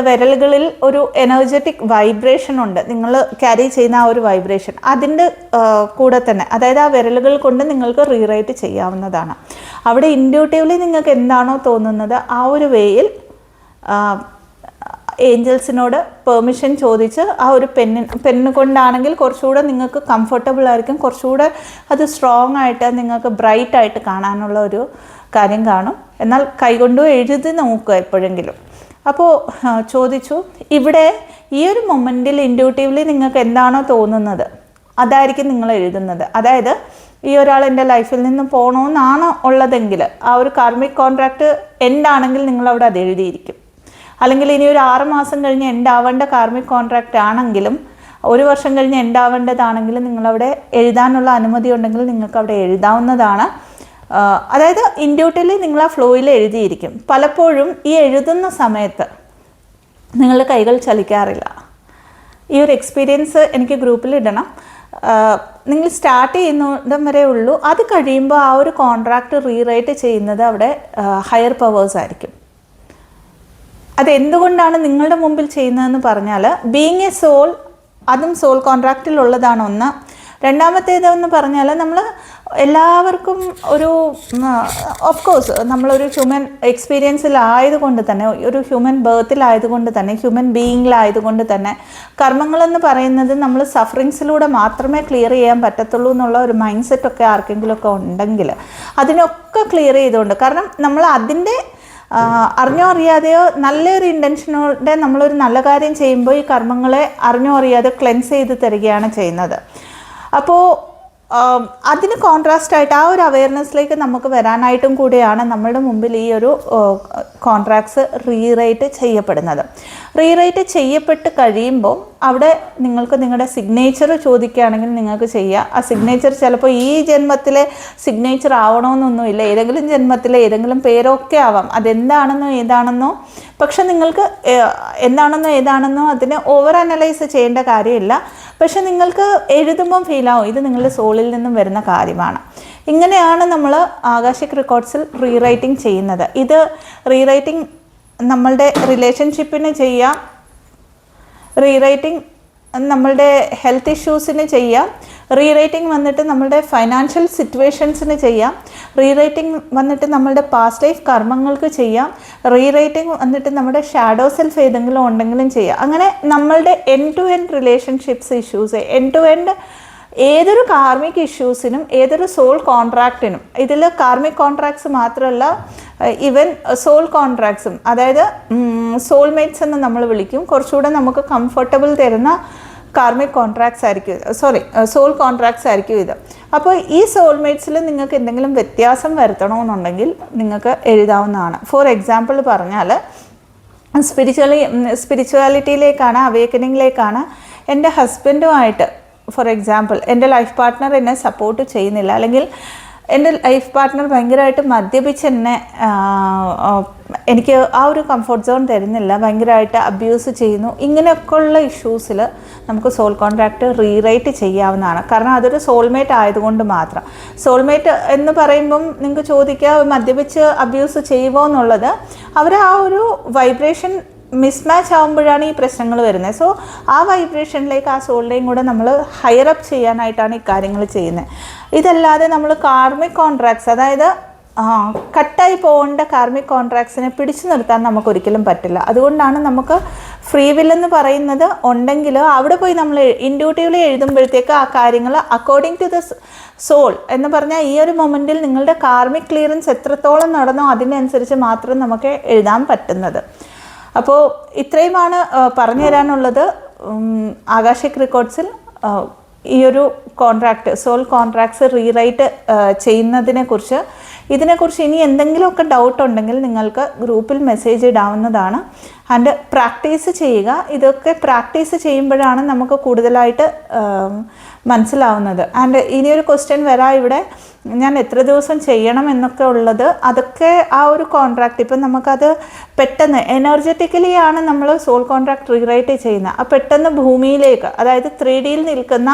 വിരലുകളിൽ ഒരു എനർജറ്റിക് വൈബ്രേഷൻ ഉണ്ട്. നിങ്ങൾ ക്യാരി ചെയ്യുന്ന ആ ഒരു വൈബ്രേഷൻ, അതിൻ്റെ കൂടെ തന്നെ, അതായത് ആ വിരലുകൾ കൊണ്ട് നിങ്ങൾക്ക് റീറൈറ്റ് ചെയ്യാവുന്നതാണ്. അവിടെ ഇൻഡ്യൂട്ടീവ്ലി നിങ്ങൾക്ക് എന്താണോ തോന്നുന്നത് ആ ഒരു വേയിൽ ഏഞ്ചൽസിനോട് പെർമിഷൻ ചോദിച്ച് ആ ഒരു പെന്ന് കൊണ്ടാണെങ്കിൽ കുറച്ചുകൂടെ നിങ്ങൾക്ക് കംഫർട്ടബിൾ ആയിരിക്കും, കുറച്ചുകൂടെ അത് സ്ട്രോങ് ആയിട്ട് നിങ്ങൾക്ക് ബ്രൈറ്റ് ആയിട്ട് കാണാനുള്ള ഒരു കാര്യം കാണും. എന്നാൽ കൈകൊണ്ടു എഴുതി നോക്കുക എപ്പോഴെങ്കിലും. അപ്പോൾ ചോദിച്ചു, ഇവിടെ ഈ ഒരു മൊമെൻറ്റിൽ ഇൻഡ്യൂട്ടീവ്ലി നിങ്ങൾക്ക് എന്താണോ തോന്നുന്നത് അതായിരിക്കും നിങ്ങൾ എഴുതുന്നത്. അതായത് ഈ ഒരാൾ എൻ്റെ ലൈഫിൽ നിന്ന് പോകണമെന്നാണ് ഉള്ളതെങ്കിൽ ആ ഒരു കാർമിക് കോൺട്രാക്റ്റ് എൻഡാണെങ്കിൽ നിങ്ങളവിടെ അത് എഴുതിയിരിക്കും. അല്ലെങ്കിൽ ഇനി ഒരു 6 മാസം കഴിഞ്ഞ് എൻഡാവേണ്ട കാർമിക് കോൺട്രാക്റ്റ് ആണെങ്കിലും 1 വർഷം കഴിഞ്ഞ് എൻഡാവേണ്ടതാണെങ്കിലും നിങ്ങളവിടെ എഴുതാനുള്ള അനുമതി ഉണ്ടെങ്കിൽ നിങ്ങൾക്ക് അവിടെ എഴുതാവുന്നതാണ്. അതായത് ഇൻഡ്യൂട്ടീവ്ലി നിങ്ങൾ ആ ഫ്ലോയിൽ എഴുതിയിരിക്കും. പലപ്പോഴും ഈ എഴുതുന്ന സമയത്ത് നിങ്ങളുടെ കൈകൾ ചലിക്കാറില്ല. ഈ ഒരു എക്സ്പീരിയൻസ് എനിക്ക് ഗ്രൂപ്പിൽ ഇടണം. നിങ്ങൾ സ്റ്റാർട്ട് ചെയ്യുന്നിടം വരെ ഉള്ളൂ. അത് കഴിയുമ്പോൾ ആ ഒരു കോൺട്രാക്റ്റ് റീറൈറ്റ് ചെയ്യുന്നത് അവിടെ ഹയർ പവേഴ്സ് ആയിരിക്കും. അതെന്തുകൊണ്ടാണ് നിങ്ങളുടെ മുമ്പിൽ ചെയ്യുന്നതെന്ന് പറഞ്ഞാൽ, ബീങ് എ സോൾ, അതും സോൾ കോൺട്രാക്റ്റിലുള്ളതാണ് ഒന്ന്. രണ്ടാമത്തേതെന്ന് പറഞ്ഞാൽ നമ്മൾ എല്ലാവർക്കും ഒരു ഓഫ് കോഴ്സ് നമ്മളൊരു ഹ്യൂമൻ എക്സ്പീരിയൻസിലായതുകൊണ്ട് തന്നെ, ഒരു ഹ്യൂമൻ ബേർത്തിലായതുകൊണ്ട് തന്നെ, ഹ്യൂമൻ ബീയിങ്ങിലായതുകൊണ്ട് തന്നെ കർമ്മങ്ങളെന്ന് പറയുന്നത് നമ്മൾ സഫറിങ്സിലൂടെ മാത്രമേ ക്ലിയർ ചെയ്യാൻ പറ്റത്തുള്ളൂ എന്നുള്ള ഒരു മൈൻഡ് സെറ്റൊക്കെ ആർക്കെങ്കിലുമൊക്കെ ഉണ്ടെങ്കിൽ അതിനൊക്കെ ക്ലിയർ ചെയ്തുകൊണ്ട്, കാരണം നമ്മൾ അതിൻ്റെ അറിഞ്ഞോ അറിയാതെയോ നല്ലൊരു ഇൻറ്റൻഷനോടെ നമ്മളൊരു നല്ല കാര്യം ചെയ്യുമ്പോൾ ഈ കർമ്മങ്ങളെ അറിഞ്ഞോ അറിയാതെ ക്ലെൻസ് ചെയ്ത് തരികയാണ് ചെയ്യുന്നത്. അപ്പോൾ അതിന് കോൺട്രാസ്റ്റായിട്ട് ആ ഒരു അവയർനെസ്സിലേക്ക് നമുക്ക് വരാനായിട്ടും കൂടിയാണ് നമ്മളുടെ മുമ്പിൽ ഈ ഒരു കോൺട്രാക്ട്സ് റീറൈറ്റ് ചെയ്യപ്പെടുന്നത്. റീറൈറ്റ് ചെയ്യപ്പെട്ട് കഴിയുമ്പോൾ അവിടെ നിങ്ങൾക്ക് നിങ്ങളുടെ സിഗ്നേച്ചർ ചോദിക്കുകയാണെങ്കിൽ നിങ്ങൾക്ക് ചെയ്യാം. ആ സിഗ്നേച്ചർ ചിലപ്പോൾ ഈ ജന്മത്തിലെ സിഗ്നേച്ചർ ആവണമെന്നൊന്നുമില്ല, ഏതെങ്കിലും ജന്മത്തിലെ ഏതെങ്കിലും പേരൊക്കെ ആവാം. അതെന്താണെന്നോ ഏതാണെന്നോ, പക്ഷെ നിങ്ങൾക്ക് എന്താണെന്നോ അതിനെ ഓവർ അനലൈസ് ചെയ്യേണ്ട കാര്യമില്ല. പക്ഷെ നിങ്ങൾക്ക് എഴുതുമ്പം ഫീലാവും ഇത് നിങ്ങളുടെ സോളിൽ നിന്നും വരുന്ന കാര്യമാണ്. ഇങ്ങനെയാണ് നമ്മൾ ആകാശിക് റെക്കോർഡ്സിൽ റീറൈറ്റിംഗ് ചെയ്യുന്നത്. ഇത് റീറൈറ്റിംഗ് നമ്മളുടെ റിലേഷൻഷിപ്പിന് ചെയ്യാം, റീറൈറ്റിംഗ് നമ്മളുടെ ഹെൽത്ത് ഇഷ്യൂസിന് ചെയ്യാം, റീറൈറ്റിംഗ് വന്നിട്ട് നമ്മളുടെ ഫൈനാൻഷ്യൽ സിറ്റുവേഷൻസിന് ചെയ്യാം, റീറൈറ്റിംഗ് വന്നിട്ട് നമ്മളുടെ പാസ്റ്റ് ലൈഫ് കർമ്മങ്ങൾക്ക് ചെയ്യാം, റീറൈറ്റിംഗ് വന്നിട്ട് നമ്മുടെ ഷാഡോ സെൽഫ് ഏതെങ്കിലും ഉണ്ടെങ്കിലും ചെയ്യാം. അങ്ങനെ നമ്മളുടെ end to end relationships issues, end to end ഏതൊരു കാർമിക് ഇഷ്യൂസിനും ഏതൊരു സോൾ കോൺട്രാക്റ്റിനും, ഇതിൽ കാർമിക് കോൺട്രാക്ട്സ് മാത്രമല്ല ഈവൻ സോൾ കോൺട്രാക്ട്സും, അതായത് സോൾമേറ്റ്സ് എന്ന് നമ്മൾ വിളിക്കും, കുറച്ചുകൂടെ നമുക്ക് കംഫർട്ടബിൾ തരുന്ന കാർമിക് കോൺട്രാക്ട്സ് ആയിരിക്കും, സോൾ കോൺട്രാക്ട്സ് ആയിരിക്കും ഇത്. അപ്പോൾ ഈ സോൾമേറ്റ്സിൽ നിങ്ങൾക്ക് എന്തെങ്കിലും വ്യത്യാസം വരുത്തണമെന്നുണ്ടെങ്കിൽ നിങ്ങൾക്ക് എഴുതാവുന്നതാണ്. ഫോർ എക്സാമ്പിൾ പറഞ്ഞാൽ സ്പിരിച്വാലിറ്റിയിലേക്കാണ്, അവേക്കനിങ്ങിലേക്കാണ് എൻ്റെ ഹസ്ബൻഡുമായിട്ട്, ഫോർ എക്സാമ്പിൾ എൻ്റെ ലൈഫ് പാർട്ട്ണർ എന്നെ സപ്പോർട്ട് ചെയ്യുന്നില്ല, അല്ലെങ്കിൽ എൻ്റെ ലൈഫ് പാർട്ട്ണർ ഭയങ്കരമായിട്ട് മദ്യപിച്ച് എന്നെ എനിക്ക് ആ ഒരു കംഫർട്ട് സോൺ തരുന്നില്ല, ഭയങ്കരമായിട്ട് അബ്യൂസ് ചെയ്യുന്നു, ഇങ്ങനെയൊക്കെയുള്ള ഇഷ്യൂസിൽ നമുക്ക് സോൾ കോൺട്രാക്റ്റ് റീറൈറ്റ് ചെയ്യാവുന്നതാണ്. കാരണം അതൊരു സോൾമേറ്റ് ആയതുകൊണ്ട് മാത്രം. സോൾമേറ്റ് എന്ന് പറയുമ്പം നിങ്ങൾക്ക് ചോദിക്കുക മദ്യപിച്ച് അബ്യൂസ് ചെയ്യുമോ എന്നുള്ളത്, അവർ ആ ഒരു വൈബ്രേഷൻ മിസ്മാച്ച് ആകുമ്പോഴാണ് ഈ പ്രശ്നങ്ങൾ വരുന്നത്. സോ ആ വൈബ്രേഷനിലേക്ക് ആ സോളിനെയും കൂടെ നമ്മൾ ഹയറപ്പ് ചെയ്യാനായിട്ടാണ് ഈ കാര്യങ്ങൾ ചെയ്യുന്നത്. ഇതല്ലാതെ നമ്മൾ കാർമിക് കോൺട്രാക്ട്സ്, അതായത് കട്ടായി പോകേണ്ട കാർമിക് കോൺട്രാക്ട്സിനെ പിടിച്ചു നിർത്താൻ നമുക്കൊരിക്കലും പറ്റില്ല. അതുകൊണ്ടാണ് നമുക്ക് ഫ്രീ വിൽ എന്ന് പറയുന്നത് ഉണ്ടെങ്കിൽ അവിടെ പോയി നമ്മൾ ഇൻഡ്യൂട്ടീവ്ലി എഴുതുമ്പോഴത്തേക്ക് ആ കാര്യങ്ങൾ അക്കോർഡിംഗ് ടു ദ സോൾ എന്ന് പറഞ്ഞാൽ ഈ ഒരു മൊമെൻറ്റിൽ നിങ്ങളുടെ കാർമിക് ക്ലിയറൻസ് എത്രത്തോളം നടന്നോ അതിനനുസരിച്ച് മാത്രം നമുക്ക് എഴുതാൻ പറ്റുന്നത്. അപ്പോൾ ഇത്രയുമാണ് പറഞ്ഞു തരാനുള്ളത്. ആകാശിക് റെക്കോർഡ്സിൽ ഈ ഒരു കോൺട്രാക്റ്റ്, സോൾ കോൺട്രാക്ട്സ് റീറൈറ്റ് ചെയ്യുന്നതിനെക്കുറിച്ച്, ഇതിനെക്കുറിച്ച് ഇനി എന്തെങ്കിലുമൊക്കെ ഡൗട്ട് ഉണ്ടെങ്കിൽ നിങ്ങൾക്ക് ഗ്രൂപ്പിൽ മെസ്സേജ് ഇടാവുന്നതാണ്. ആൻഡ് പ്രാക്ടീസ് ചെയ്യുക. ഇതൊക്കെ പ്രാക്ടീസ് ചെയ്യുമ്പോഴാണ് നമുക്ക് കൂടുതലായിട്ട് മനസ്സിലാവുന്നത്. ആൻഡ് ഇനിയൊരു ക്വസ്റ്റ്യൻ വരാം ഇവിടെ, ഞാൻ എത്ര ദിവസം ചെയ്യണം എന്നൊക്കെ ഉള്ളത്. അതൊക്കെ ആ ഒരു കോൺട്രാക്റ്റ് ഇപ്പം നമുക്കത് പെട്ടെന്ന് എനർജറ്റിക്കലി ആണ് നമ്മൾ സോൾ കോൺട്രാക്ട് റീറൈറ്റ് ചെയ്യുന്നത്. ആ പെട്ടെന്ന് ഭൂമിയിലേക്ക്, അതായത് 3Dയിൽ നിൽക്കുന്ന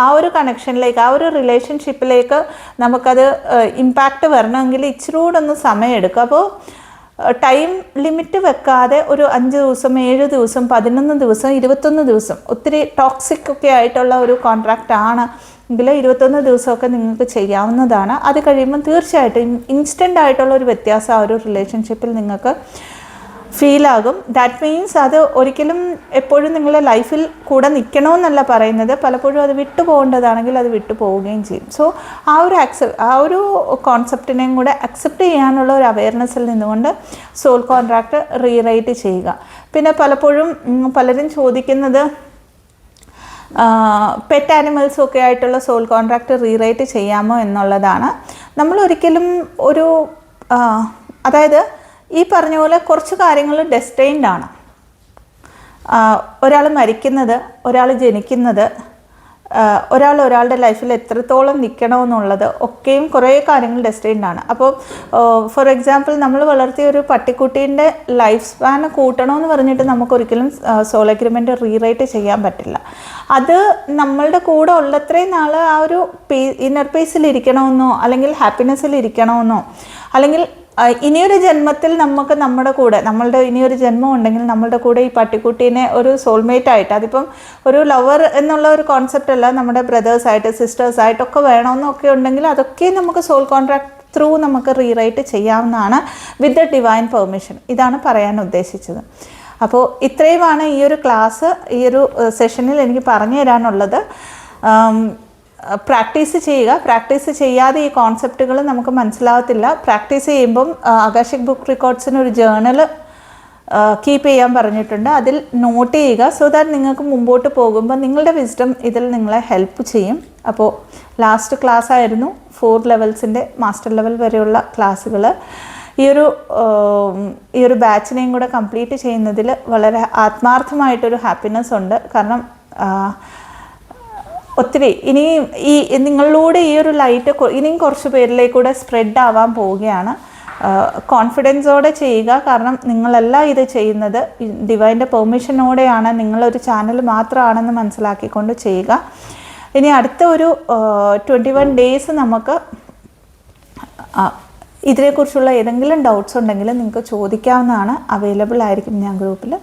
ആ ഒരു കണക്ഷനിലേക്ക്, ആ ഒരു റിലേഷൻഷിപ്പിലേക്ക് നമുക്കത് ഇമ്പാക്റ്റ് വരണമെങ്കിൽ ഇച്ചിരി കൂടെ ഒന്ന് സമയമെടുക്കും. അപ്പോൾ ടൈം ലിമിറ്റ് വെക്കാതെ ഒരു 5 ദിവസം, 7 ദിവസം, 11 ദിവസം, 21 ദിവസം, ഒത്തിരി ടോക്സിക് ഒക്കെ ആയിട്ടുള്ള ഒരു കോൺട്രാക്റ്റ് ആണ് എങ്കിൽ 21 ദിവസമൊക്കെ നിങ്ങൾക്ക് ചെയ്യാവുന്നതാണ്. അത് കഴിയുമ്പോൾ തീർച്ചയായിട്ടും ഇൻസ്റ്റൻ്റ് ആയിട്ടുള്ള ഒരു വ്യത്യാസം ആ ഒരു റിലേഷൻഷിപ്പിൽ നിങ്ങൾക്ക് ഫീലാകും. ദാറ്റ് മീൻസ് അത് ഒരിക്കലും എപ്പോഴും നിങ്ങളുടെ ലൈഫിൽ കൂടെ നിൽക്കണമെന്നല്ല പറയുന്നത്, പലപ്പോഴും അത് വിട്ടു പോകേണ്ടതാണെങ്കിൽ അത് വിട്ടു പോവുകയും ചെയ്യും. സോ ആ ഒരു കോൺസെപ്റ്റിനെയും കൂടെ അക്സെപ്റ്റ് ചെയ്യാനുള്ള ഒരു അവയർനെസ്സിൽ നിന്നുകൊണ്ട് സോൾ കോൺട്രാക്റ്റ് റീറൈറ്റ് ചെയ്യുക. പിന്നെ പലപ്പോഴും പലരും ചോദിക്കുന്നത് പെറ്റ് ആനിമൽസും ഒക്കെ ആയിട്ടുള്ള സോൾ കോൺട്രാക്റ്റ് റീറൈറ്റ് ചെയ്യാമോ എന്നുള്ളതാണ്. നമ്മൾ ഒരിക്കലും അതായത് ഈ പറഞ്ഞ പോലെ കുറച്ച് കാര്യങ്ങൾ ഡെസ്റ്റൈൻഡ് ആണ്. ഒരാൾ മരിക്കുന്നത്, ഒരാൾ ജനിക്കുന്നത്, ഒരാളുടെ ലൈഫിൽ എത്രത്തോളം നിൽക്കണമെന്നുള്ളത് ഒക്കെയും കുറേ കാര്യങ്ങൾ ഡെസ്റ്റൈൻഡ് ആണ്. അപ്പോൾ ഫോർ എക്സാമ്പിൾ നമ്മൾ വളർത്തിയ ഒരു പട്ടിക്കുട്ടീൻ്റെ ലൈഫ് സ്പാൻ കൂട്ടണമെന്ന് പറഞ്ഞിട്ട് നമുക്കൊരിക്കലും സോൾ അഗ്രിമെൻ്റ് റീറൈറ്റ് ചെയ്യാൻ പറ്റില്ല. അത് നമ്മളുടെ കൂടെ ഉള്ളത്രയും നാൾ ആ ഒരു ഇന്നർ പീസിൽ ഇരിക്കണമെന്നോ അല്ലെങ്കിൽ ഹാപ്പിനെസ്സിൽ ഇരിക്കണമെന്നോ അല്ലെങ്കിൽ ഇനിയൊരു ജന്മത്തിൽ നമുക്ക് നമ്മളുടെ ഇനിയൊരു ജന്മം ഉണ്ടെങ്കിൽ നമ്മളുടെ കൂടെ ഈ പട്ടിക്കുട്ടീനെ ഒരു സോൾമേറ്റ് ആയിട്ട്, അതിപ്പം ഒരു ലവർ എന്നുള്ള ഒരു കോൺസെപ്റ്റ് അല്ല, നമ്മുടെ ബ്രദേഴ്സായിട്ട് സിസ്റ്റേഴ്സായിട്ടൊക്കെ വേണമെന്നൊക്കെ ഉണ്ടെങ്കിൽ അതൊക്കെ നമുക്ക് സോൾ കോൺട്രാക്ട് ത്രൂ നമുക്ക് റീറൈറ്റ് ചെയ്യാവുന്നതാണ് വിത്ത് ദ ഡിവൈൻ പെർമിഷൻ. ഇതാണ് പറയാൻ ഉദ്ദേശിച്ചത്. അപ്പോൾ ഇത്രയുമാണ് ഈ ഒരു ക്ലാസ്, ഈ ഒരു സെഷനിൽ എനിക്ക് പറഞ്ഞു തരാനുള്ളത്. പ്രാക്ടീസ് ചെയ്യുക. പ്രാക്ടീസ് ചെയ്യാതെ ഈ കോൺസെപ്റ്റുകൾ നമുക്ക് മനസ്സിലാകത്തില്ല. പ്രാക്ടീസ് ചെയ്യുമ്പം ആകാശിക് ബുക്ക് റെക്കോർഡ്സിന് ഒരു ജേർണൽ കീപ്പ് ചെയ്യാൻ പറഞ്ഞിട്ടുണ്ട്. അതിൽ നോട്ട് ചെയ്യുക. സോ ദാറ്റ് നിങ്ങൾക്ക് മുമ്പോട്ട് പോകുമ്പോൾ നിങ്ങളുടെ വിസ്ഡം ഇതിൽ നിങ്ങളെ ഹെൽപ്പ് ചെയ്യും. അപ്പോൾ ലാസ്റ്റ് ക്ലാസ് ആയിരുന്നു 4 ലെവൽസിൻ്റെ മാസ്റ്റർ ലെവൽ വരെയുള്ള ക്ലാസ്സുകൾ. ഈ ഒരു ബാച്ചിനെയും കൂടെ കംപ്ലീറ്റ് ചെയ്യുന്നതിൽ വളരെ ആത്മാർത്ഥമായിട്ടൊരു ഹാപ്പിനെസ് ഉണ്ട്. കാരണം ഒത്തിരി നിങ്ങളിലൂടെ ഈ ഒരു ലൈറ്റ് ഇനിയും കുറച്ച് പേരിലേക്കൂടെ സ്പ്രെഡ് ആവാൻ പോവുകയാണ്. കോൺഫിഡൻസോടെ ചെയ്യുക. കാരണം നിങ്ങളെല്ലാം ഇത് ചെയ്യുന്നത് ഡിവൈൻ്റെ പെർമിഷനോടെയാണ്, നിങ്ങളൊരു ചാനൽ മാത്രമാണെന്ന് മനസ്സിലാക്കിക്കൊണ്ട് ചെയ്യുക. ഇനി അടുത്ത ഒരു 21 ഡേയ്സ് നമുക്ക് ഇതിനെക്കുറിച്ചുള്ള ഏതെങ്കിലും ഡൗട്ട്സ് ഉണ്ടെങ്കിൽ നിങ്ങൾക്ക് ചോദിക്കാവുന്നതാണ്. അവൈലബിൾ ആയിരിക്കും ഞാൻ ഗ്രൂപ്പിൽ.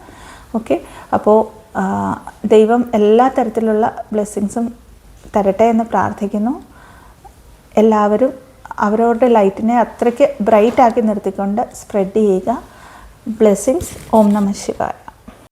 ഓക്കെ, അപ്പോൾ ദൈവം എല്ലാ തരത്തിലുള്ള ബ്ലെസ്സിങ്സും തരട്ടെ എന്ന് പ്രാർത്ഥിക്കുന്നു. എല്ലാവരും അവരവരുടെ ലൈറ്റിനെ അത്രയ്ക്ക് ബ്രൈറ്റ് ആക്കി നിർത്തിക്കൊണ്ട് സ്പ്രെഡ് ചെയ്യുക. ബ്ലെസ്സിങ്സ്. ഓം നമഃ ശിവായ.